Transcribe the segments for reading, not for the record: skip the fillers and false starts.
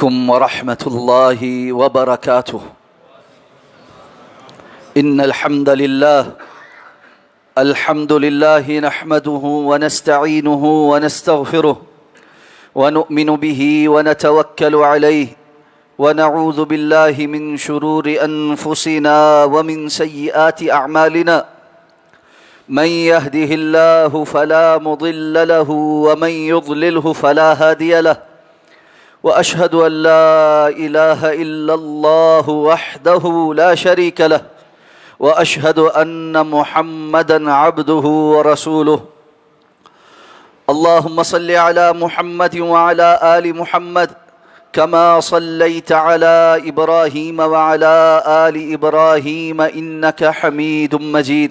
عليكم ورحمة الله وبركاته. إن الحمد لله نحمده ونستعينه ونستغفره ونؤمن به ونتوكل عليه ونعوذ بالله من شرور أنفسنا ومن سيئات أعمالنا. من يهده الله فلا مضل له ومن يضلله فلا هادي له، وأشهد أن لا إله إلا الله وحده لا شريك له، وأشهد أن محمدًا عبده ورسوله. اللهم صل على محمد وعلى آل محمد كما صليت على إبراهيم وعلى آل إبراهيم إنك حميد مجيد.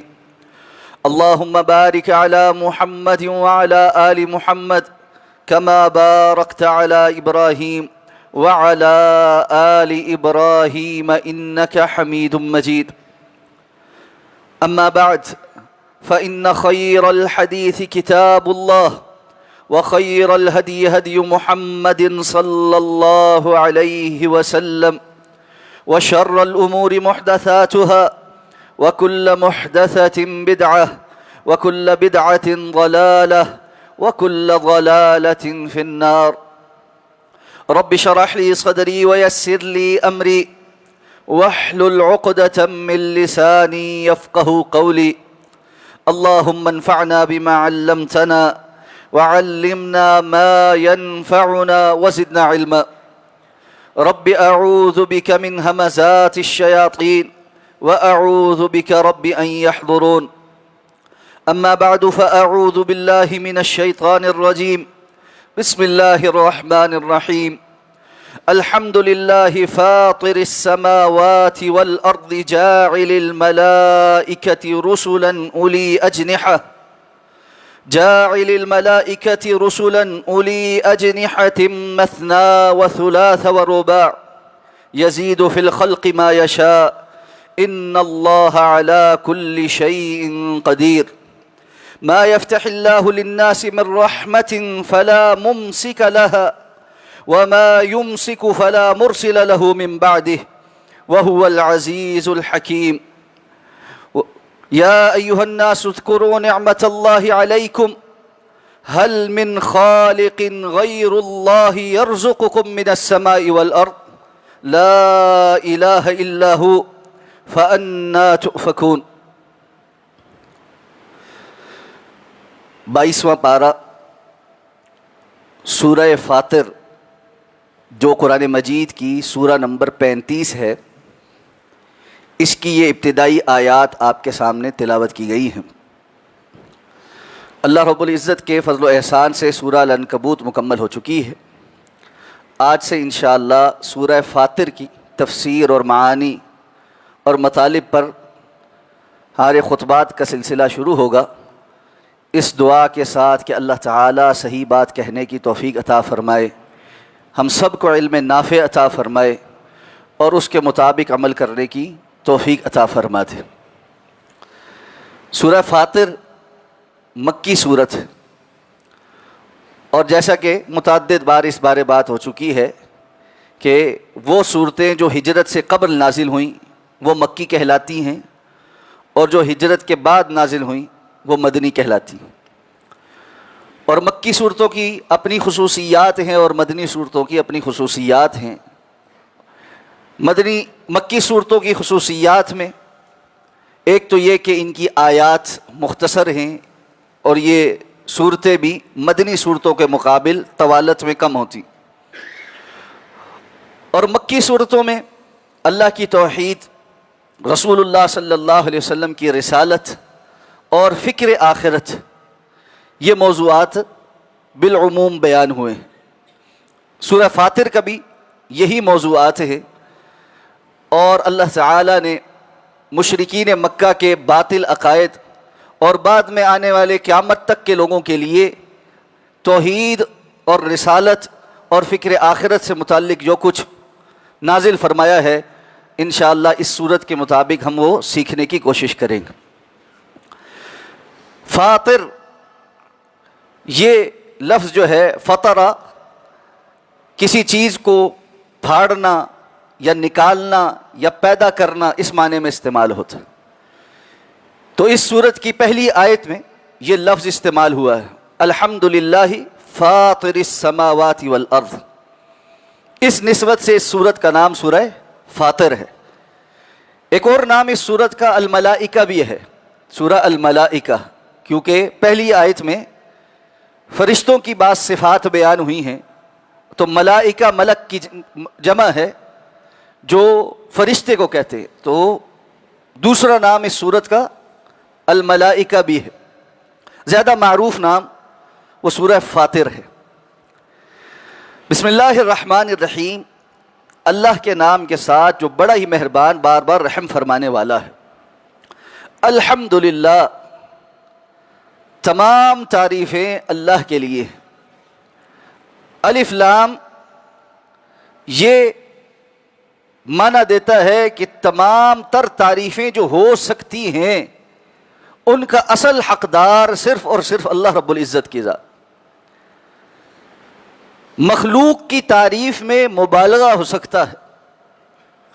اللهم بارك على محمد وعلى آل محمد كما باركت على إبراهيم وعلى آل إبراهيم إنك حميد مجيد. أما بعد، فإن خير الحديث كتاب الله، وخير الهدي هدي محمد صلى الله عليه وسلم، وشر الأمور محدثاتها، وكل محدثة بدعة، وكل بدعة ضلالة، وكل ضلالة في النار. رب اشرح لي صدري ويسر لي أمري واحلل عقدة من لساني يفقه قولي. اللهم انفعنا بما علمتنا وعلمنا ما ينفعنا وزدنا علما. رب أعوذ بك من همزات الشياطين وأعوذ بك رب أن يحضرون. أما بعد، فأعوذ بالله من الشيطان الرجيم. بسم الله الرحمن الرحيم. الحمد لله فاطر السماوات والأرض جاعل الملائكة رسلا أولي أجنحة مثنى وثلاث ورباع يزيد في الخلق ما يشاء إن الله على كل شيء قدير. ما يفتح الله للناس من رحمة فلا ممسك لها وما يمسك فلا مرسل له من بعده وهو العزيز الحكيم. يا أيها الناس اذكروا نعمة الله عليكم هل من خالق غير الله يرزقكم من السماء والأرض لا إله إلا هو فأنا تؤفكون. 22واں پارہ سورہ فاطر، جو قرآن مجید کی سورہ نمبر 35 ہے، اس کی یہ ابتدائی آیات آپ کے سامنے تلاوت کی گئی ہیں. اللہ رب العزت کے فضل و احسان سے سورہ العنکبوت مکمل ہو چکی ہے. آج سے انشاءاللہ سورہ فاطر کی تفسیر اور معانی اور مطالب پر ہمارے خطبات کا سلسلہ شروع ہوگا. اس دعا کے ساتھ کہ اللہ تعالیٰ صحیح بات کہنے کی توفیق عطا فرمائے، ہم سب کو علم نافع عطا فرمائے اور اس کے مطابق عمل کرنے کی توفیق عطا فرما دے. سورہ فاطر مکی صورت ہے، اور جیسا کہ متعدد بار اس بارے بات ہو چکی ہے کہ وہ صورتیں جو ہجرت سے قبل نازل ہوئیں وہ مکی کہلاتی ہیں، اور جو ہجرت کے بعد نازل ہوئیں وہ مدنی کہلاتی ہیں. اور مکی صورتوں کی اپنی خصوصیات ہیں اور مدنی صورتوں کی اپنی خصوصیات ہیں. مکی صورتوں کی خصوصیات میں ایک تو یہ کہ ان کی آیات مختصر ہیں، اور یہ صورتیں بھی مدنی صورتوں کے مقابل طوالت میں کم ہوتی. اور مکی صورتوں میں اللہ کی توحید، رسول اللہ صلی اللہ علیہ وسلم کی رسالت اور فکر آخرت، یہ موضوعات بالعموم بیان ہوئے. سورہ فاطر کا بھی یہی موضوعات ہیں، اور اللہ تعالیٰ نے مشرکین مکہ کے باطل عقائد اور بعد میں آنے والے قیامت تک کے لوگوں کے لیے توحید اور رسالت اور فکر آخرت سے متعلق جو کچھ نازل فرمایا ہے، انشاءاللہ اس صورت کے مطابق ہم وہ سیکھنے کی کوشش کریں گے. فاطر یہ لفظ جو ہے فطرہ، کسی چیز کو پھاڑنا یا نکالنا یا پیدا کرنا اس معنی میں استعمال ہوتا ہے۔ تو اس سورت کی پہلی آیت میں یہ لفظ استعمال ہوا ہے، الحمدللہ فاطر السماوات والارض۔ اس نسبت سے اس سورت کا نام سورہ فاطر ہے۔ ایک اور نام اس سورت کا الملائکہ بھی ہے، سورہ الملائکہ، کیونکہ پہلی آیت میں فرشتوں کی بعض صفات بیان ہوئی ہیں، تو ملائکہ ملک کی جمع ہے جو فرشتے کو کہتے ہیں، تو دوسرا نام اس سورت کا الملائکہ بھی ہے۔ زیادہ معروف نام وہ سورہ فاطر ہے۔ بسم اللہ الرحمن الرحیم، اللہ کے نام کے ساتھ جو بڑا ہی مہربان بار بار رحم فرمانے والا ہے۔ الحمدللہ، تمام تعریفیں اللہ کے لیے۔ الف لام یہ معنی دیتا ہے کہ تمام تر تعریفیں جو ہو سکتی ہیں ان کا اصل حقدار صرف اور صرف اللہ رب العزت کی ذات۔ مخلوق کی تعریف میں مبالغہ ہو سکتا ہے،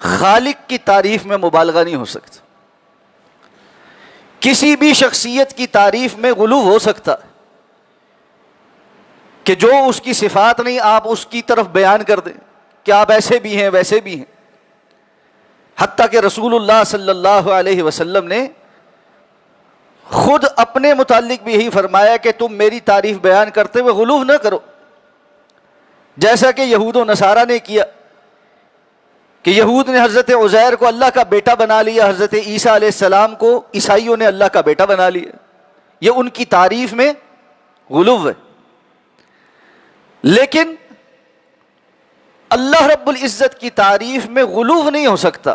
خالق کی تعریف میں مبالغہ نہیں ہو سکتا۔ کسی بھی شخصیت کی تعریف میں غلو ہو سکتا ہے کہ جو اس کی صفات نہیں آپ اس کی طرف بیان کر دیں کہ آپ ایسے بھی ہیں ویسے بھی ہیں۔ حتیٰ کہ رسول اللہ صلی اللہ علیہ وسلم نے خود اپنے متعلق بھی یہی فرمایا کہ تم میری تعریف بیان کرتے ہوئے غلو نہ کرو، جیسا کہ یہود و نصارہ نے کیا کہ یہود نے حضرت عزیر کو اللہ کا بیٹا بنا لیا، حضرت عیسیٰ علیہ السلام کو عیسائیوں نے اللہ کا بیٹا بنا لیا۔ یہ ان کی تعریف میں غلو ہے۔ لیکن اللہ رب العزت کی تعریف میں غلو نہیں ہو سکتا۔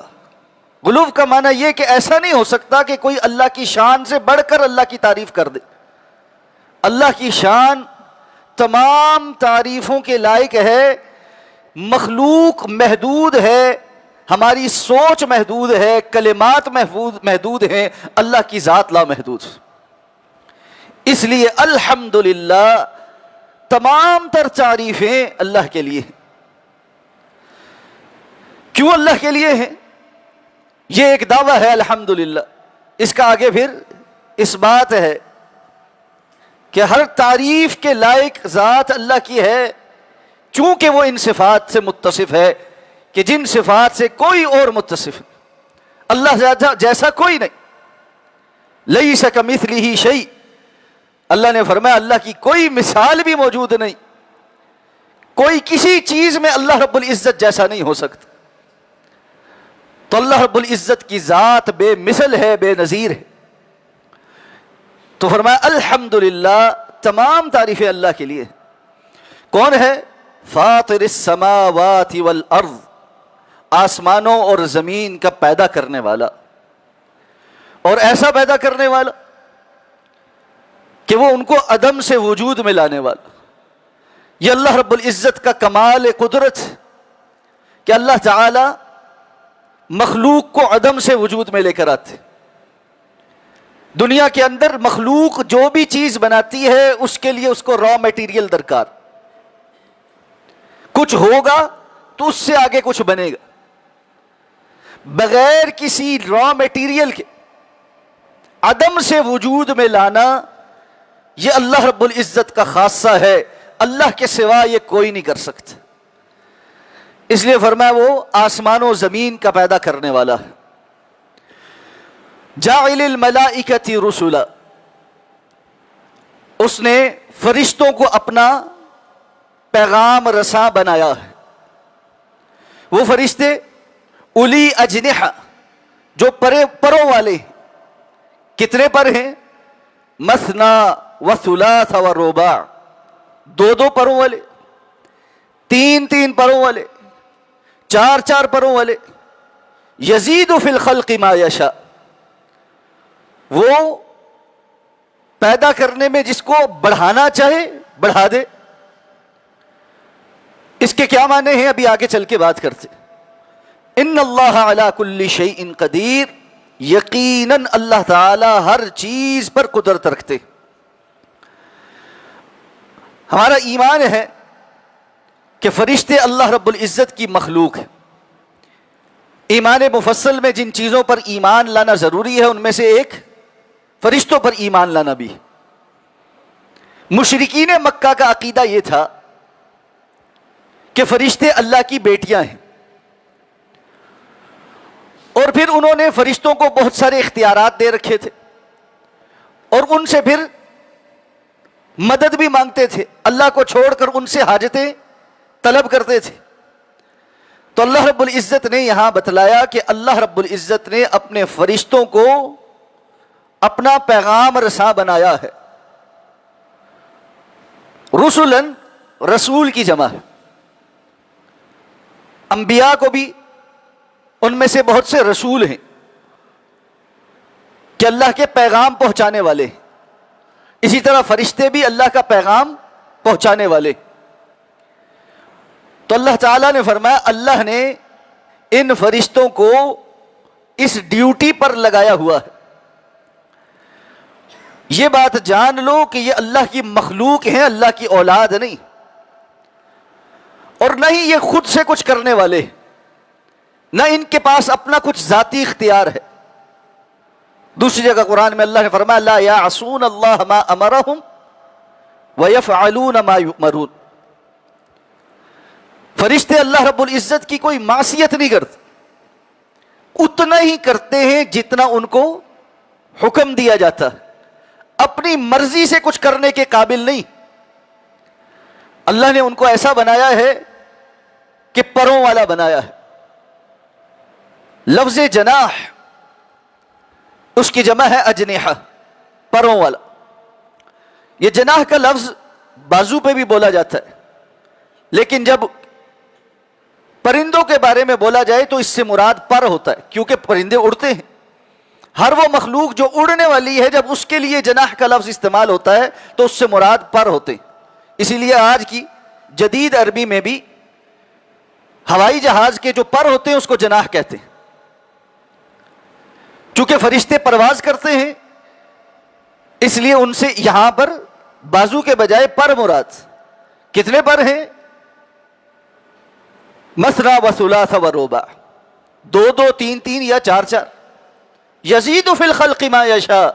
غلو کا معنی یہ کہ ایسا نہیں ہو سکتا کہ کوئی اللہ کی شان سے بڑھ کر اللہ کی تعریف کر دے۔ اللہ کی شان تمام تعریفوں کے لائق ہے، مخلوق محدود ہے، ہماری سوچ محدود ہے، کلمات محدود ہیں، اللہ کی ذات لا محدود۔ اس لیے الحمدللہ تمام تر تعریفیں اللہ کے لیے ہیں۔ کیوں اللہ کے لیے ہیں؟ یہ ایک دعویٰ ہے الحمدللہ، اس کا آگے پھر اس بات ہے کہ ہر تعریف کے لائق ذات اللہ کی ہے، چونکہ وہ ان صفات سے متصف ہے کہ جن صفات سے کوئی اور متصف ہے۔ اللہ جیسا کوئی نہیں، لیس کمثلہ شیء، اللہ نے فرمایا اللہ کی کوئی مثال بھی موجود نہیں، کوئی کسی چیز میں اللہ رب العزت جیسا نہیں ہو سکتا۔ تو اللہ رب العزت کی ذات بے مثل ہے، بے نظیر ہے۔ تو فرمایا الحمدللہ تمام تعریفیں اللہ کے لیے۔ کون ہے؟ فاطر السماوات والارض، آسمانوں اور زمین کا پیدا کرنے والا، اور ایسا پیدا کرنے والا کہ وہ ان کو عدم سے وجود میں لانے والا۔ یہ اللہ رب العزت کا کمال قدرت کہ اللہ تعالی مخلوق کو عدم سے وجود میں لے کر آتے۔ دنیا کے اندر مخلوق جو بھی چیز بناتی ہے اس کے لیے اس کو را میٹیریل درکار، کچھ ہوگا تو اس سے آگے کچھ بنے گا۔ بغیر کسی را میٹیریل کے عدم سے وجود میں لانا یہ اللہ رب العزت کا خاصہ ہے، اللہ کے سوا یہ کوئی نہیں کر سکتا۔ اس لیے فرمایا وہ آسمان و زمین کا پیدا کرنے والا ہے۔ جاعل الملائکۃ رسلا، اس نے فرشتوں کو اپنا پیغام رساں بنایا ہے۔ وہ فرشتے اولی اجنحہ، جو پروں والے ہیں۔ کتنے پر ہیں؟ مثنا و ثلاث و رباع، دو پروں والے، تین پروں والے، چار پروں والے۔ یزید فی الخلق ما یشاء، وہ پیدا کرنے میں جس کو بڑھانا چاہے بڑھا دے۔ اس کے کیا معنی ہیں ابھی آگے چل کے بات کرتے۔ ان اللہ علی کل شیء قدیر، یقیناً اللہ تعالی ہر چیز پر قدرت رکھتے۔ ہمارا ایمان ہے کہ فرشتے اللہ رب العزت کی مخلوق ہے۔ ایمان مفصل میں جن چیزوں پر ایمان لانا ضروری ہے ان میں سے ایک فرشتوں پر ایمان لانا بھی ہے۔ مشرکین مکہ کا عقیدہ یہ تھا کہ فرشتے اللہ کی بیٹیاں ہیں، اور پھر انہوں نے فرشتوں کو بہت سارے اختیارات دے رکھے تھے، اور ان سے پھر مدد بھی مانگتے تھے، اللہ کو چھوڑ کر ان سے حاجتیں طلب کرتے تھے۔ تو اللہ رب العزت نے یہاں بتلایا کہ اللہ رب العزت نے اپنے فرشتوں کو اپنا پیغام رساں بنایا ہے۔ رسولن رسول کی جمع ہے، انبیاء کو بھی ان میں سے بہت سے رسول ہیں کہ اللہ کے پیغام پہنچانے والے ہیں، اسی طرح فرشتے بھی اللہ کا پیغام پہنچانے والے۔ تو اللہ تعالیٰ نے فرمایا اللہ نے ان فرشتوں کو اس ڈیوٹی پر لگایا ہوا ہے۔ یہ بات جان لو کہ یہ اللہ کی مخلوق ہیں، اللہ کی اولاد نہیں، اور نہ ہی یہ خود سے کچھ کرنے والے، نہ ان کے پاس اپنا کچھ ذاتی اختیار ہے۔ دوسری جگہ قرآن میں اللہ نے فرمایا لا یعصون اللہ ما امرہم ویفعلون ما یؤمرون، فرشتے اللہ رب العزت کی کوئی معصیت نہیں کرتے، اتنا ہی کرتے ہیں جتنا ان کو حکم دیا جاتا ہے، اپنی مرضی سے کچھ کرنے کے قابل نہیں۔ اللہ نے ان کو ایسا بنایا ہے کہ پروں والا بنایا ہے۔ لفظ جناح اس کی جمع ہے اجنحہ، پروں والا۔ یہ جناح کا لفظ بازو پہ بھی بولا جاتا ہے، لیکن جب پرندوں کے بارے میں بولا جائے تو اس سے مراد پر ہوتا ہے، کیونکہ پرندے اڑتے ہیں۔ ہر وہ مخلوق جو اڑنے والی ہے جب اس کے لیے جناح کا لفظ استعمال ہوتا ہے تو اس سے مراد پر ہوتے ہیں۔ اسی لیے آج کی جدید عربی میں بھی ہوائی جہاز کے جو پر ہوتے ہیں اس کو جناح کہتے ہیں، چونکہ فرشتے پرواز کرتے ہیں اس لیے ان سے یہاں پر بازو کے بجائے پر مراد۔ کتنے پر ہیں؟ مثنی و ثلاث و رباع، دو دو، تین تین یا چار چار۔ یزید فی الخلق ما یشاء،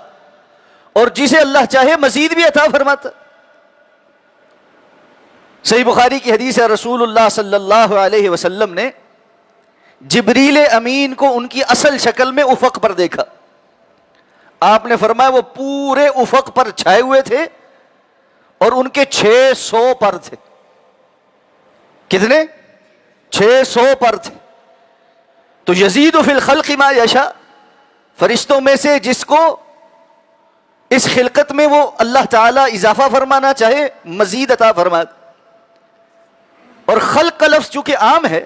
اور جسے اللہ چاہے مزید بھی عطا فرماتا۔ صحیح بخاری کی حدیث ہے، رسول اللہ صلی اللہ علیہ وسلم نے جبریل امین کو ان کی اصل شکل میں افق پر دیکھا۔ آپ نے فرمایا وہ پورے افق پر چھائے ہوئے تھے اور ان کے 600 پر تھے۔ کتنے؟ 600 پر تھے۔ تو یزید فی الخلق ما یشاء، فرشتوں میں سے جس کو اس خلقت میں وہ اللہ تعالیٰ اضافہ فرمانا چاہے مزید عطا فرمائے۔ اور خلق کا لفظ چونکہ عام ہے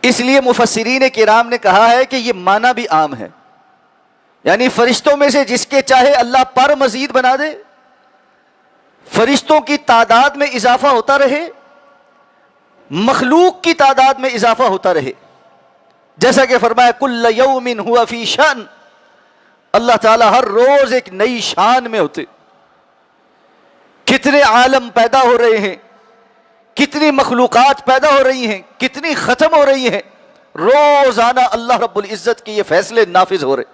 اس لیے مفسرین کرام نے کہا ہے کہ یہ معنی بھی عام ہے، یعنی فرشتوں میں سے جس کے چاہے اللہ پر مزید بنا دے، فرشتوں کی تعداد میں اضافہ ہوتا رہے، مخلوق کی تعداد میں اضافہ ہوتا رہے، جیسا کہ فرمایا کل یوم ہوا فی شان، اللہ تعالیٰ ہر روز ایک نئی شان میں ہوتے۔ کتنے عالم پیدا ہو رہے ہیں، کتنی مخلوقات پیدا ہو رہی ہیں، کتنی ختم ہو رہی ہیں، روزانہ اللہ رب العزت کے یہ فیصلے نافذ ہو رہے۔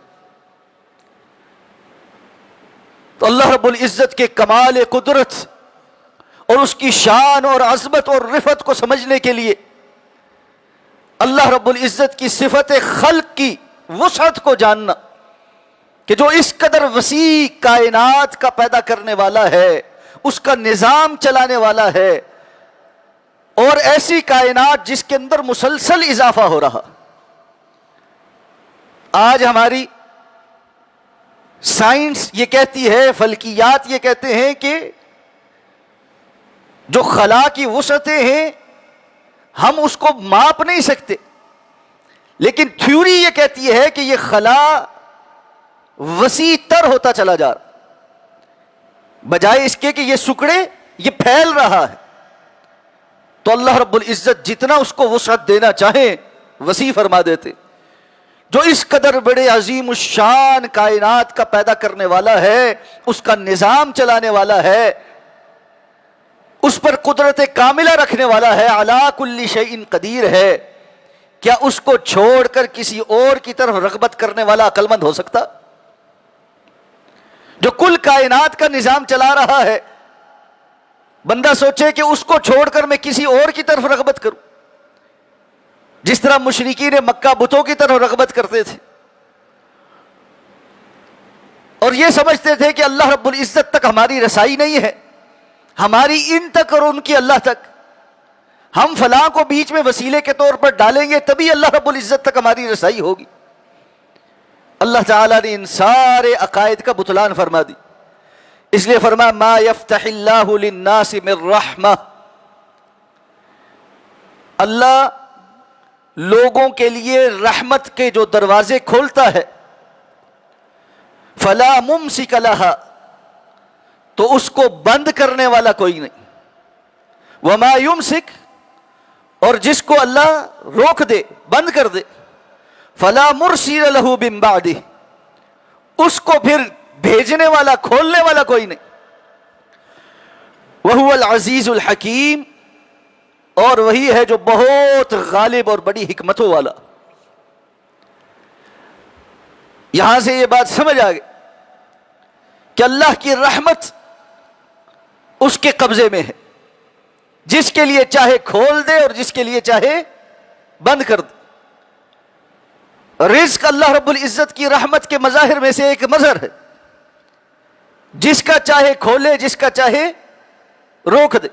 تو اللہ رب العزت کے کمال قدرت اور اس کی شان اور عظمت اور رفعت کو سمجھنے کے لیے اللہ رب العزت کی صفت خلق کی وسعت کو جاننا کہ جو اس قدر وسیع کائنات کا پیدا کرنے والا ہے، اس کا نظام چلانے والا ہے، اور ایسی کائنات جس کے اندر مسلسل اضافہ ہو رہا۔ آج ہماری سائنس یہ کہتی ہے، فلکیات یہ کہتے ہیں کہ جو خلا کی وسعتیں ہیں ہم اس کو ماپ نہیں سکتے، لیکن تھیوری یہ کہتی ہے کہ یہ خلا وسیع تر ہوتا چلا جا رہا، بجائے اس کے کہ یہ سکڑے یہ پھیل رہا ہے۔ تو اللہ رب العزت جتنا اس کو وسعت دینا چاہیں وسیع فرما دیتے۔ جو اس قدر بڑے عظیم الشان کائنات کا پیدا کرنے والا ہے، اس کا نظام چلانے والا ہے، اس پر قدرت کاملہ رکھنے والا ہے، علی کل شیء قدیر ہے، کیا اس کو چھوڑ کر کسی اور کی طرف رغبت کرنے والا عقل مند ہو سکتا؟ جو کل کائنات کا نظام چلا رہا ہے، بندہ سوچے کہ اس کو چھوڑ کر میں کسی اور کی طرف رغبت کروں، جس طرح مشرکین مکہ بتوں کی طرف رغبت کرتے تھے اور یہ سمجھتے تھے کہ اللہ رب العزت تک ہماری رسائی نہیں ہے، ہماری ان تک اور ان کی اللہ تک، ہم فلاں کو بیچ میں وسیلے کے طور پر ڈالیں گے تبھی اللہ رب العزت تک ہماری رسائی ہوگی۔ اللہ تعالیٰ نے ان سارے عقائد کا بطلان فرما دی، اس لیے فرمایا ما یفتح اللہ للناس من رحمہ، اللہ لوگوں کے لیے رحمت کے جو دروازے کھولتا ہے، فلا ممسک لہا، تو اس کو بند کرنے والا کوئی نہیں، وما یمسک، اور جس کو اللہ روک دے بند کر دے، فلا مرسل لہ من بعدہ، اس کو پھر بھیجنے والا کھولنے والا کوئی نہیں، وہو العزیز الحکیم، اور وہی ہے جو بہت غالب اور بڑی حکمتوں والا۔ یہاں سے یہ بات سمجھ آ گئی کہ اللہ کی رحمت اس کے قبضے میں ہے، جس کے لیے چاہے کھول دے اور جس کے لیے چاہے بند کر دے۔ رزق اللہ رب العزت کی رحمت کے مظاہر میں سے ایک مظہر ہے، جس کا چاہے کھولے جس کا چاہے روک دے۔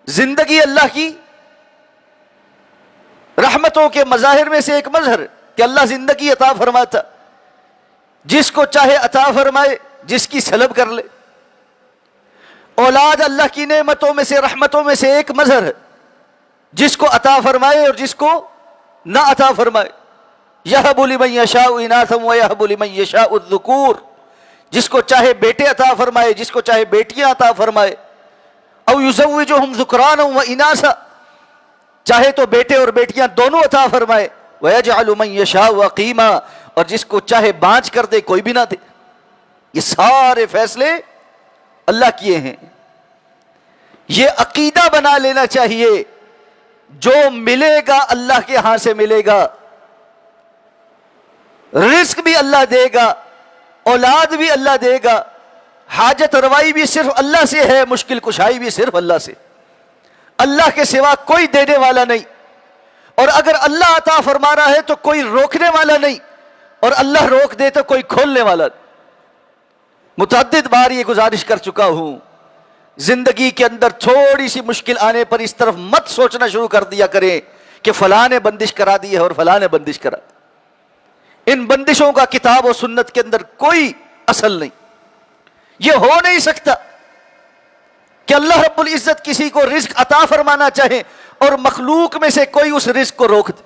زندگی اللہ کی رحمتوں کے مظاہر میں سے ایک مظہر ہے کہ اللہ زندگی عطا فرماتا، جس کو چاہے عطا فرمائے، جس کی سلب کر لے۔ اولاد اللہ کی نعمتوں میں سے رحمتوں میں سے ایک مظہر ہے، جس کو عطا فرمائے اور جس کو نہ عطا فرمائے۔ یہب لمن یشاء اناثا ویہب لمن یشاء الذکور، جس کو چاہے بیٹے عطا فرمائے، جس کو چاہے بیٹیاں عطا فرمائے۔ او یزوجہم ذکرانا واناثا، چاہے تو بیٹے اور بیٹیاں دونوں عطا فرمائے۔ ویجعل من یشاء عقیما، اور جس کو چاہے بانج کر دے، کوئی بھی نہ دے۔ یہ سارے فیصلے اللہ کیے ہیں۔ یہ عقیدہ بنا لینا چاہیے، جو ملے گا اللہ کے ہاں سے ملے گا، رزق بھی اللہ دے گا، اولاد بھی اللہ دے گا، حاجت روائی بھی صرف اللہ سے ہے، مشکل کشائی بھی صرف اللہ سے، اللہ کے سوا کوئی دینے والا نہیں۔ اور اگر اللہ عطا فرما رہا ہے تو کوئی روکنے والا نہیں، اور اللہ روک دے تو کوئی کھولنے والا نہیں۔ متعدد بار یہ گزارش کر چکا ہوں، زندگی کے اندر تھوڑی سی مشکل آنے پر اس طرف مت سوچنا شروع کر دیا کریں کہ فلاں نے بندش کرا دی ہے اور فلاں نے بندش کرا دی۔ ان بندشوں کا کتاب و سنت کے اندر کوئی اصل نہیں۔ یہ ہو نہیں سکتا کہ اللہ رب العزت کسی کو رزق عطا فرمانا چاہے اور مخلوق میں سے کوئی اس رزق کو روک دے۔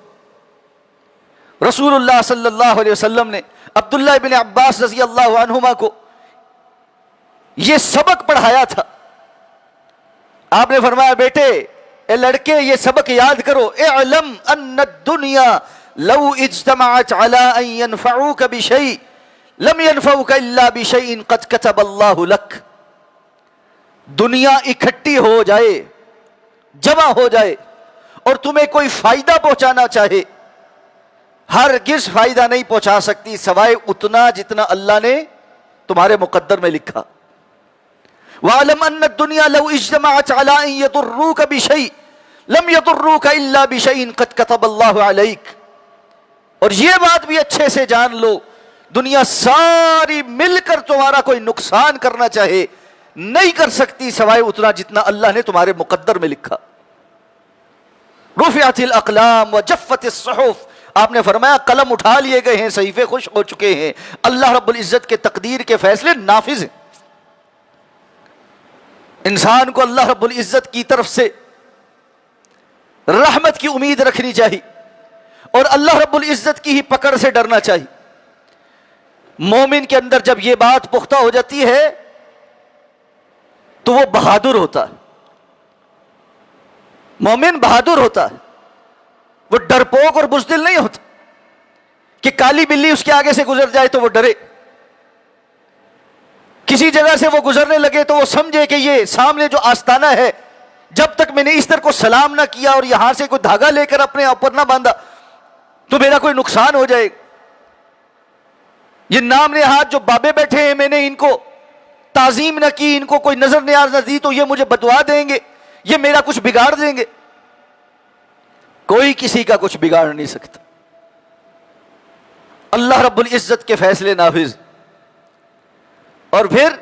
رسول اللہ صلی اللہ علیہ وسلم نے عبداللہ بن عباس رضی اللہ عنہما کو یہ سبق پڑھایا تھا۔ آپ نے فرمایا بیٹے، اے لڑکے، یہ سبق یاد کرو، اعلم ان الدنیا لو اجتمعت على ان ينفعوك بشيء لم ينفعوك الا بشيء قد كتب الله لك۔ دنیا اکٹھی ہو جائے، جمع ہو جائے اور تمہیں کوئی فائدہ پہنچانا چاہے، ہرگز فائدہ نہیں پہنچا سکتی سوائے اتنا جتنا اللہ نے تمہارے مقدر میں لکھا۔ وَاعْلَمْ أَنَّ الدُّنْيَا لَوْ اجْتَمَعَتْ عَلَىٰ أَن يَضُرُّوكَ بِشَيْءٍ لَمْ يَضُرُّوكَ إِلَّا بِشَيْءٍ قَدْ كَتَبَ اللَّهُ عَلَيْكَ۔ اور یہ بات بھی اچھے سے جان لو، دنیا ساری مل کر تمہارا کوئی نقصان کرنا چاہے نہیں کر سکتی سوائے اتنا جتنا اللہ نے تمہارے مقدر میں لکھا۔ رفعت الاقلام وجفت الصحف، آپ نے فرمایا قلم اٹھا لیے گئے ہیں، صحیفے خشک ہو چکے ہیں، اللہ رب العزت کے تقدیر کے فیصلے نافذ ہیں۔ انسان کو اللہ رب العزت کی طرف سے رحمت کی امید رکھنی چاہیے اور اللہ رب العزت کی ہی پکڑ سے ڈرنا چاہیے۔ مومن کے اندر جب یہ بات پختہ ہو جاتی ہے تو وہ بہادر ہوتا ہے، مومن بہادر ہوتا ہے، وہ ڈرپوک اور بزدل نہیں ہوتا کہ کالی بلی اس کے آگے سے گزر جائے تو وہ ڈرے، کسی جگہ سے وہ گزرنے لگے تو وہ سمجھے کہ یہ سامنے جو آستانہ ہے، جب تک میں نے اس طرح کو سلام نہ کیا اور یہاں سے کوئی دھاگا لے کر اپنے اوپر نہ باندھا تو میرا کوئی نقصان ہو جائے گا۔ یہ نام نہاد جو بابے بیٹھے ہیں، میں نے ان کو تعظیم نہ کی، ان کو کوئی نظر نیاز نہ دی تو یہ مجھے بددعا دیں گے، یہ میرا کچھ بگاڑ دیں گے۔ کوئی کسی کا کچھ بگاڑ نہیں سکتا، اللہ رب العزت کے فیصلے نافذ۔ اور پھر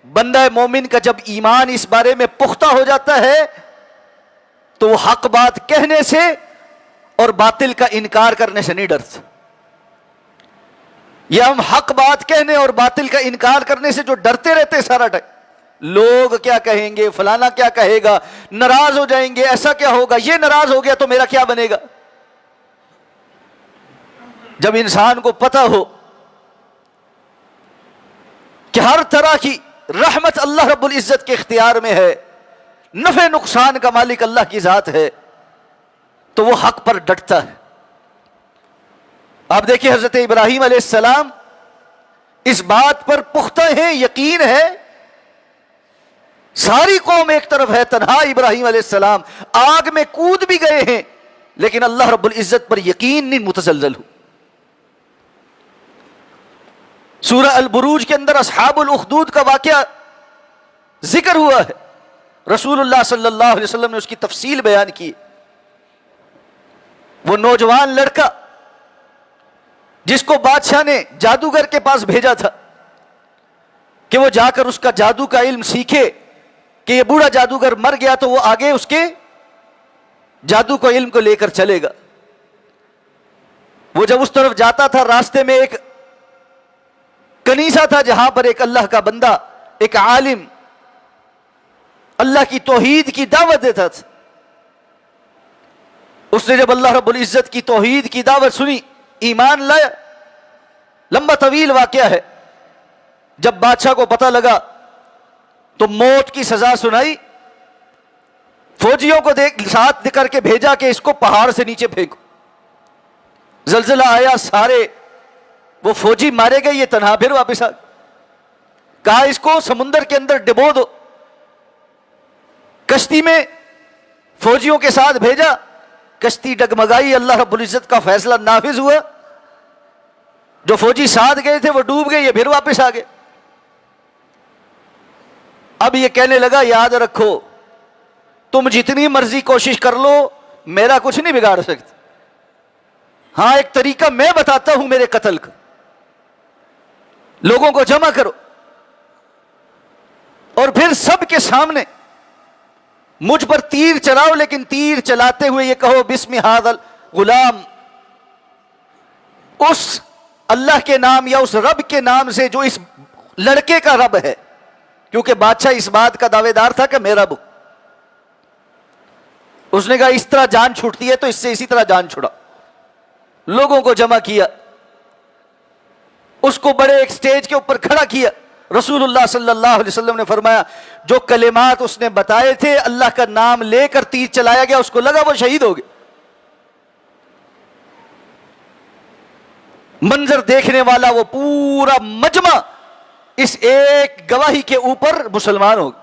بندہ مومن کا جب ایمان اس بارے میں پختہ ہو جاتا ہے تو وہ حق بات کہنے سے اور باطل کا انکار کرنے سے نہیں ڈرتا۔ یہ ہم حق بات کہنے اور باطل کا انکار کرنے سے جو ڈرتے رہتے سارا ٹائم، لوگ کیا کہیں گے، فلانا کیا کہے گا، ناراض ہو جائیں گے، ایسا کیا ہوگا، یہ ناراض ہو گیا تو میرا کیا بنے گا۔ جب انسان کو پتہ ہو کہ ہر طرح کی رحمت اللہ رب العزت کے اختیار میں ہے، نفع نقصان کا مالک اللہ کی ذات ہے، تو وہ حق پر ڈٹتا ہے۔ آپ دیکھیں حضرت ابراہیم علیہ السلام اس بات پر پختہ ہیں، یقین ہے، ساری قوم ایک طرف ہے، تنہا ابراہیم علیہ السلام آگ میں کود بھی گئے ہیں لیکن اللہ رب العزت پر یقین نہیں متزلزل ہو۔ سورہ البروج کے اندر اصحاب الاخدود کا واقعہ ذکر ہوا ہے، رسول اللہ صلی اللہ علیہ وسلم نے اس کی تفصیل بیان کی۔ وہ نوجوان لڑکا جس کو بادشاہ نے جادوگر کے پاس بھیجا تھا کہ وہ جا کر اس کا جادو کا علم سیکھے کہ یہ بوڑھا جادوگر مر گیا تو وہ آگے اس کے جادو کو علم کو لے کر چلے گا۔ وہ جب اس طرف جاتا تھا راستے میں ایک کنیسہ تھا جہاں پر ایک اللہ کا بندہ، ایک عالم اللہ کی توحید کی دعوت دیتا تھا۔ اس نے جب اللہ رب العزت کی توحید کی دعوت سنی، ایمان لایا۔ لمبا طویل واقعہ ہے۔ جب بادشاہ کو پتہ لگا تو موت کی سزا سنائی، فوجیوں کو ساتھ کر کے بھیجا کہ اس کو پہاڑ سے نیچے پھینکو۔ زلزلہ آیا، سارے وہ فوجی مارے گئے، یہ تنہا پھر واپس آ کہا اس کو سمندر کے اندر ڈبو دو۔ کشتی میں فوجیوں کے ساتھ بھیجا، کشتی ڈگمگائی، اللہ رب العزت کا فیصلہ نافذ ہوا۔ جو فوجی ساتھ گئے تھے وہ ڈوب گئے، یہ پھر واپس آ گئے۔ اب یہ کہنے لگا یاد رکھو تم جتنی مرضی کوشش کر لو میرا کچھ نہیں بگاڑ سکتے، ہاں ایک طریقہ میں بتاتا ہوں میرے قتل کا، لوگوں کو جمع کرو اور پھر سب کے سامنے مجھ پر تیر چلاؤ، لیکن تیر چلاتے ہوئے یہ کہو بسم ھذا الغلام، اس اللہ کے نام یا اس رب کے نام سے جو اس لڑکے کا رب ہے، کیونکہ بادشاہ اس بات کا دعوے دار تھا کہ میرا رب۔ اس نے کہا اس طرح جان چھوٹتی ہے تو اس سے اسی طرح جان چھڑا۔ لوگوں کو جمع کیا، اس کو بڑے ایک سٹیج کے اوپر کھڑا کیا۔ رسول اللہ صلی اللہ علیہ وسلم نے فرمایا جو کلمات اس نے بتائے تھے، اللہ کا نام لے کر تیر چلایا گیا، اس کو لگا وہ شہید ہو گئے۔ منظر دیکھنے والا وہ پورا مجمع اس ایک گواہی کے اوپر مسلمان ہو گئے۔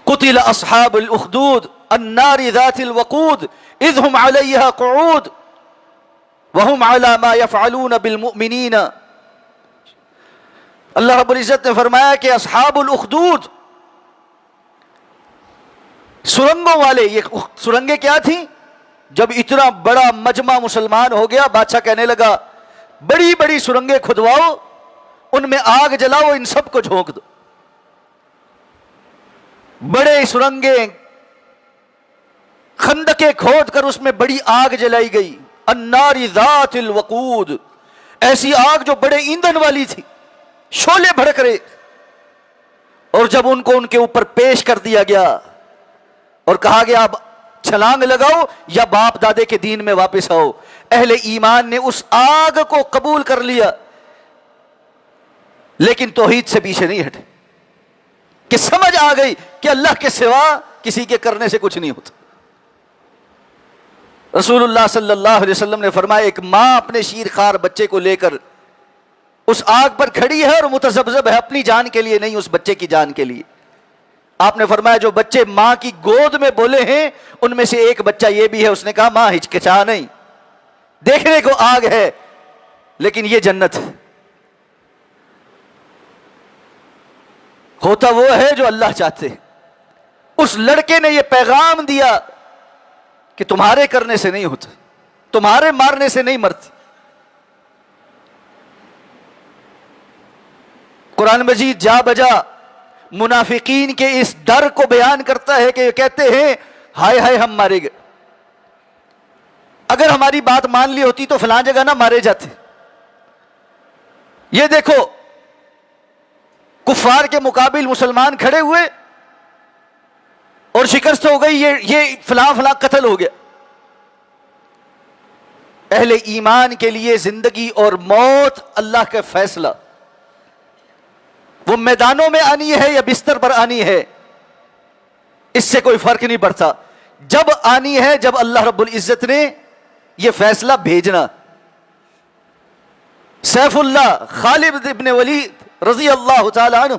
قتل اصحاب الاخدود النار ذات الوقود اذ هم علیہا قعود وهم علی ما یفعلون بالمؤمنین۔ اللہ رب العزت نے فرمایا کہ اصحاب الاخدود، سرنگوں والے، یہ سرنگیں کیا تھیں؟ جب اتنا بڑا مجمع مسلمان ہو گیا، بادشاہ کہنے لگا بڑی بڑی سرنگیں کھدواؤ، ان میں آگ جلاؤ، ان سب کو جھونک دو۔ بڑے سرنگیں، خندقیں کھود کر اس میں بڑی آگ جلائی گئی، النار ذات الوقود، ایسی آگ جو بڑے ایندھن والی تھی، شعلے بھڑک رہے۔ اور جب ان کو ان کے اوپر پیش کر دیا گیا اور کہا گیا اب چھلانگ لگاؤ یا باپ دادے کے دین میں واپس آؤ، اہل ایمان نے اس آگ کو قبول کر لیا لیکن توحید سے پیچھے نہیں ہٹے، کہ سمجھ آ گئی کہ اللہ کے سوا کسی کے کرنے سے کچھ نہیں ہوتا۔ رسول اللہ صلی اللہ علیہ وسلم نے فرمایا ایک ماں اپنے شیر خوار بچے کو لے کر اس آگ پر کھڑی ہے اور متذبذب ہے، اپنی جان کے لیے نہیں، اس بچے کی جان کے لیے۔ آپ نے فرمایا جو بچے ماں کی گود میں بولے ہیں ان میں سے ایک بچہ یہ بھی ہے، اس نے کہا ماں ہچکچا نہیں، دیکھنے کو آگ ہے لیکن یہ جنت ہے۔ ہوتا وہ ہے جو اللہ چاہتے ہیں۔ اس لڑکے نے یہ پیغام دیا کہ تمہارے کرنے سے نہیں ہوتا، تمہارے مارنے سے نہیں مرتی۔ قرآن مجید جا بجا منافقین کے اس ڈر کو بیان کرتا ہے کہ یہ کہتے ہیں ہائے ہائے ہم مارے گئے، اگر ہماری بات مان لی ہوتی تو فلاں جگہ نہ مارے جاتے۔ یہ دیکھو کفار کے مقابل مسلمان کھڑے ہوئے اور شکست ہو گئی، یہ فلاں فلاں قتل ہو گیا۔ اہل ایمان کے لیے زندگی اور موت اللہ کا فیصلہ، وہ میدانوں میں آنی ہے یا بستر پر آنی ہے اس سے کوئی فرق نہیں پڑتا، جب آنی ہے جب اللہ رب العزت نے یہ فیصلہ بھیجنا۔ سیف اللہ خالد ابن ولید رضی اللہ تعالی عنہ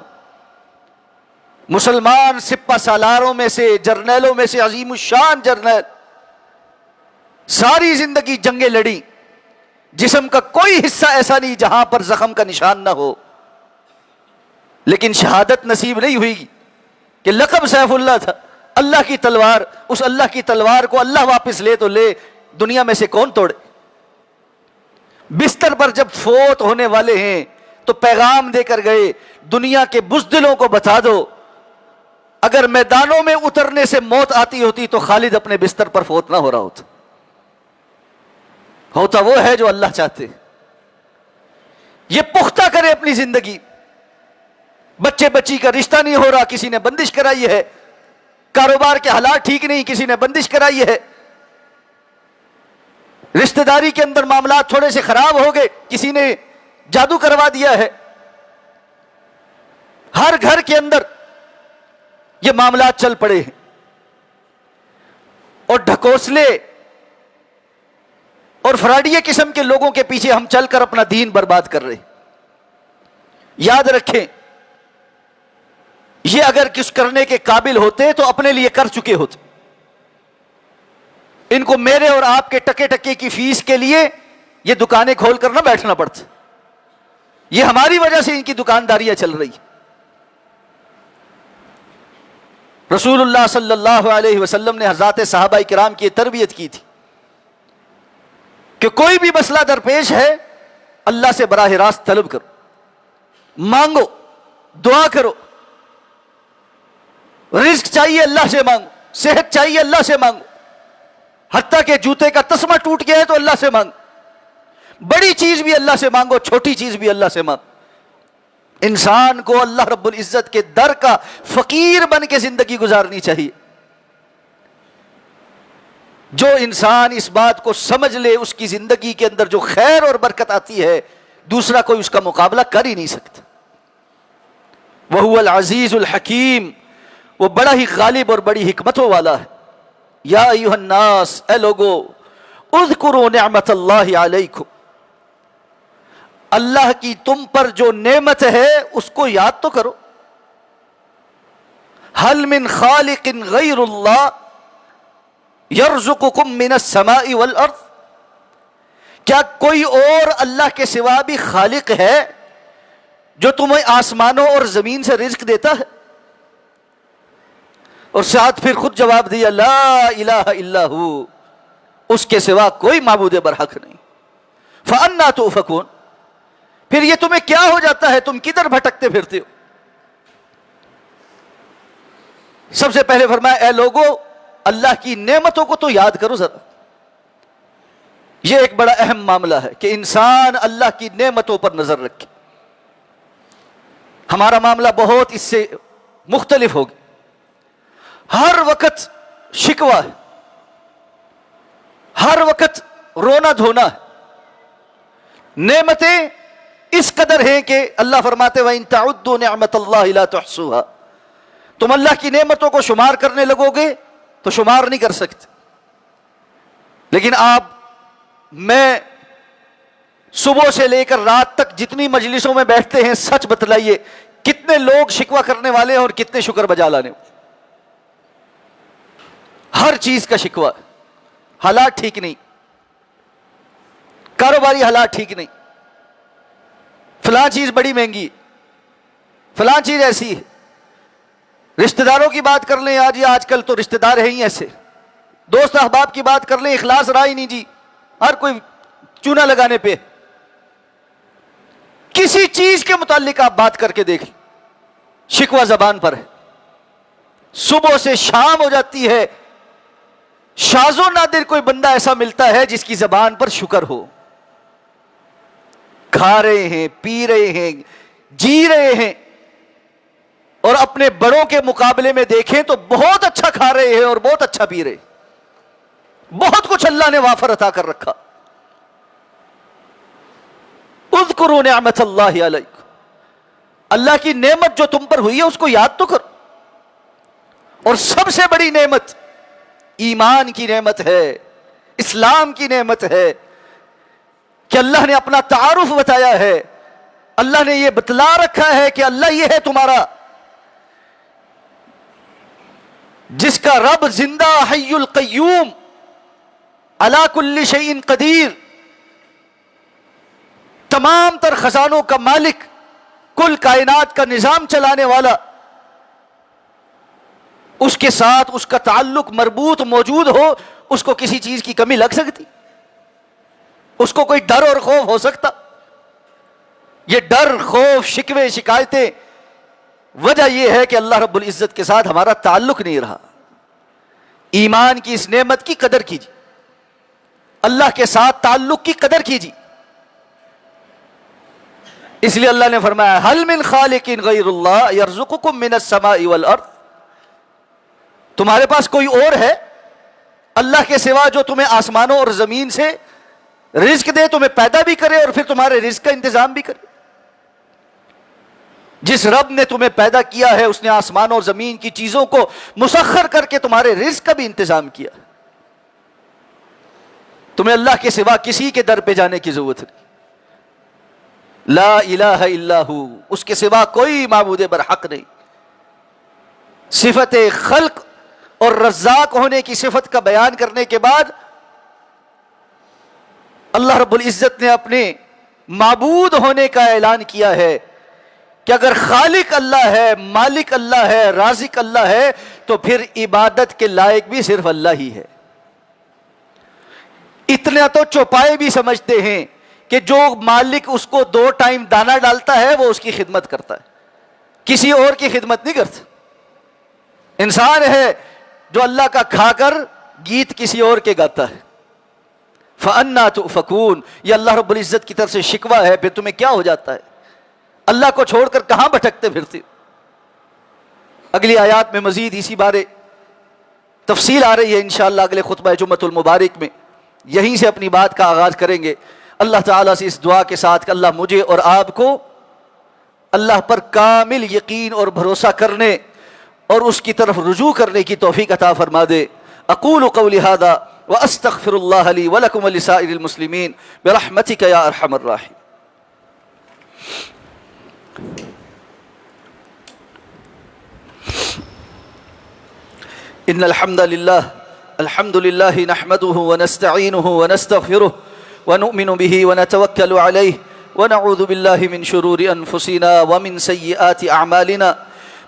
مسلمان سپہ سالاروں میں سے، جرنیلوں میں سے عظیم الشان جرنیل، ساری زندگی جنگیں لڑی، جسم کا کوئی حصہ ایسا نہیں جہاں پر زخم کا نشان نہ ہو، لیکن شہادت نصیب نہیں ہوئی کہ لقب سیف اللہ تھا، اللہ کی تلوار، اس اللہ کی تلوار کو اللہ واپس لے تو لے، دنیا میں سے کون توڑے۔ بستر پر جب فوت ہونے والے ہیں تو پیغام دے کر گئے، دنیا کے بزدلوں کو بتا دو اگر میدانوں میں اترنے سے موت آتی ہوتی تو خالد اپنے بستر پر فوت نہ ہو رہا ہوتا۔ ہوتا وہ ہے جو اللہ چاہتے، یہ پختہ کرے اپنی زندگی۔ بچے بچی کا رشتہ نہیں ہو رہا، کسی نے بندش کرائی ہے، کاروبار کے حالات ٹھیک نہیں، کسی نے بندش کرائی ہے، رشتہ داری کے اندر معاملات تھوڑے سے خراب ہو گئے، کسی نے جادو کروا دیا ہے۔ ہر گھر کے اندر یہ معاملات چل پڑے ہیں اور ڈھکوسلے اور فراڈیے قسم کے لوگوں کے پیچھے ہم چل کر اپنا دین برباد کر رہے ہیں۔ یاد رکھیں یہ اگر کچھ کرنے کے قابل ہوتے تو اپنے لیے کر چکے ہوتے، ان کو میرے اور آپ کے ٹکے ٹکے کی فیس کے لیے یہ دکانیں کھول کر نہ بیٹھنا پڑتا، یہ ہماری وجہ سے ان کی دکانداریاں چل رہی۔ رسول اللہ صلی اللہ علیہ وسلم نے حضرات صحابہ کرام کی تربیت کی تھی کہ کوئی بھی مسئلہ درپیش ہے اللہ سے براہ راست طلب کرو، مانگو، دعا کرو، رزق چاہیے اللہ سے مانگو، صحت چاہیے اللہ سے مانگو، حتیٰ کہ جوتے کا تسمہ ٹوٹ گیا ہے تو اللہ سے مانگو، بڑی چیز بھی اللہ سے مانگو، چھوٹی چیز بھی اللہ سے مانگو۔ انسان کو اللہ رب العزت کے در کا فقیر بن کے زندگی گزارنی چاہیے۔ جو انسان اس بات کو سمجھ لے اس کی زندگی کے اندر جو خیر اور برکت آتی ہے دوسرا کوئی اس کا مقابلہ کر ہی نہیں سکتا۔ وَهُوَ الْعَزِيزُ الْحَكِيمُ، وہ بڑا ہی غالب اور بڑی حکمتوں والا ہے۔ یا ایھا الناس، اے لوگو، اذکروا نعمت اللہ علیکم، اللہ کی تم پر جو نعمت ہے اس کو یاد تو کرو۔ هل من خالق غیر اللہ یرزقکم من السماء والارض، کیا کوئی اور اللہ کے سوا بھی خالق ہے جو تمہیں آسمانوں اور زمین سے رزق دیتا ہے؟ اور ساتھ پھر خود جواب دیا لا الہ الا ہو، اس کے سوا کوئی معبود برحق نہیں۔ فأنا تؤفکون، پھر یہ تمہیں کیا ہو جاتا ہے، تم کدھر بھٹکتے پھرتے ہو؟ سب سے پہلے فرمایا اے لوگو اللہ کی نعمتوں کو تو یاد کرو ذرا۔ یہ ایک بڑا اہم معاملہ ہے کہ انسان اللہ کی نعمتوں پر نظر رکھے۔ ہمارا معاملہ بہت اس سے مختلف ہوگا، ہر وقت شکوہ ہے، ہر وقت رونا دھونا ہے۔ نعمتیں اس قدر ہیں کہ اللہ فرماتے وَإِن تَعُدُّوا نِعْمَةَ اللَّهِ لَا تُحْصُوهَا، تم اللہ کی نعمتوں کو شمار کرنے لگو گے تو شمار نہیں کر سکتے۔ لیکن آپ میں صبح سے لے کر رات تک جتنی مجلسوں میں بیٹھتے ہیں، سچ بتلائیے کتنے لوگ شکوہ کرنے والے ہیں اور کتنے شکر بجا لانے؟ ہر چیز کا شکوہ، حالات ٹھیک نہیں، کاروباری حالات ٹھیک نہیں، فلاں چیز بڑی مہنگی، فلاں چیز ایسی ہے۔ رشتہ داروں کی بات کر لیں، آج کل تو رشتہ دار ہیں ہی ایسے۔ دوست احباب کی بات کر لیں، اخلاص رہا ہی نہیں جی، ہر کوئی چونا لگانے پہ۔ کسی چیز کے متعلق آپ بات کر کے دیکھ، شکوہ زبان پر ہے۔ صبح سے شام ہو جاتی ہے، شاذ و نادر کوئی بندہ ایسا ملتا ہے جس کی زبان پر شکر ہو۔ کھا رہے ہیں، پی رہے ہیں، جی رہے ہیں، اور اپنے بڑوں کے مقابلے میں دیکھیں تو بہت اچھا کھا رہے ہیں اور بہت اچھا پی رہے، بہت کچھ اللہ نے وافر عطا کر رکھا۔ اذکروا نعمت اللہ علیکم، اللہ کی نعمت جو تم پر ہوئی ہے اس کو یاد تو کرو۔ اور سب سے بڑی نعمت ایمان کی نعمت ہے، اسلام کی نعمت ہے کہ اللہ نے اپنا تعارف بتایا ہے، اللہ نے یہ بتلا رکھا ہے کہ اللہ یہ ہے تمہارا، جس کا رب زندہ حی القیوم علی کل شیء قدیر، تمام تر خزانوں کا مالک، کل کائنات کا نظام چلانے والا، اس کے ساتھ اس کا تعلق مربوط موجود ہو، اس کو کسی چیز کی کمی لگ سکتی؟ اس کو کوئی ڈر اور خوف ہو سکتا؟ یہ ڈر، خوف، شکوے، شکایتیں، وجہ یہ ہے کہ اللہ رب العزت کے ساتھ ہمارا تعلق نہیں رہا۔ ایمان کی اس نعمت کی قدر کیجیے، اللہ کے ساتھ تعلق کی قدر کیجیے۔ اس لیے اللہ نے فرمایا هل من خالق غیر اللہ یرزقکم من السماء والارض، تمہارے پاس کوئی اور ہے اللہ کے سوا جو تمہیں آسمانوں اور زمین سے رزق دے، تمہیں پیدا بھی کرے اور پھر تمہارے رزق کا انتظام بھی کرے؟ جس رب نے تمہیں پیدا کیا ہے اس نے آسمانوں اور زمین کی چیزوں کو مسخر کر کے تمہارے رزق کا بھی انتظام کیا۔ تمہیں اللہ کے سوا کسی کے در پہ جانے کی ضرورت نہیں۔ لا الہ الا ہو، اس کے سوا کوئی معبود برحق نہیں۔ صفت خلق اور رزاق ہونے کی صفت کا بیان کرنے کے بعد اللہ رب العزت نے اپنے معبود ہونے کا اعلان کیا ہے کہ اگر خالق اللہ ہے، مالک اللہ ہے، رازق اللہ ہے، تو پھر عبادت کے لائق بھی صرف اللہ ہی ہے۔ اتنا تو چوپائے بھی سمجھتے ہیں کہ جو مالک اس کو 2 ٹائم دانا ڈالتا ہے وہ اس کی خدمت کرتا ہے، کسی اور کی خدمت نہیں کرتا۔ انسان ہے جو اللہ کا کھا کر گیت کسی اور کے گاتا ہے۔ فَأَنَّا تُؤْفَكُونَ، یہ اللہ رب العزت کی طرف سے شکوہ ہے، پھر تمہیں کیا ہو جاتا ہے؟ اللہ کو چھوڑ کر کہاں بھٹکتے پھرتے؟ اگلی آیات میں مزید اسی بارے تفصیل آ رہی ہے، انشاءاللہ اگلے خطبہ جمعۃ المبارک میں یہیں سے اپنی بات کا آغاز کریں گے۔ اللہ تعالیٰ سے اس دعا کے ساتھ کہ اللہ مجھے اور آپ کو اللہ پر کامل یقین اور بھروسہ کرنے اور اس کی طرف رجوع کرنے کی توفیق عطا فرما دے۔ اقول قولی ھذا واستغفر اللہ لی ولکم ولسائر المسلمین برحمتک یا ارحم الراحمین۔ ان الحمد للہ نحمده ونستعینه ونستغفره ونؤمن به ونتوکل علیہ ونعوذ باللہ من شرور انفسنا ومن سیئات اعمالنا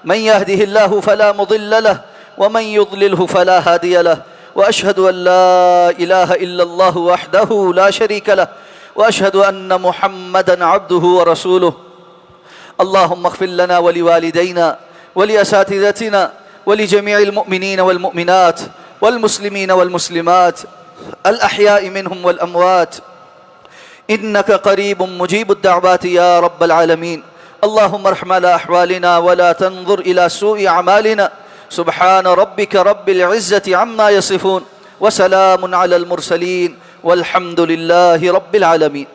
من يهده الله فلا مضل له ومن يضلله فلا هادي له واشهد ان لا اله الا الله وحده لا شريك له واشهد ان محمدا عبده ورسوله اللهم اغفر لنا ولوالدينا ولاساتذتنا ولجميع المؤمنين والمؤمنات والمسلمين والمسلمات الاحياء منهم والاموات انك قريب مجيب الدعوات يا رب العالمين اللهم ارحم على احوالنا ولا تنظر الى سوء اعمالنا سبحان ربك رب العزة عما يصفون وسلام على المرسلين والحمد لله رب العالمين۔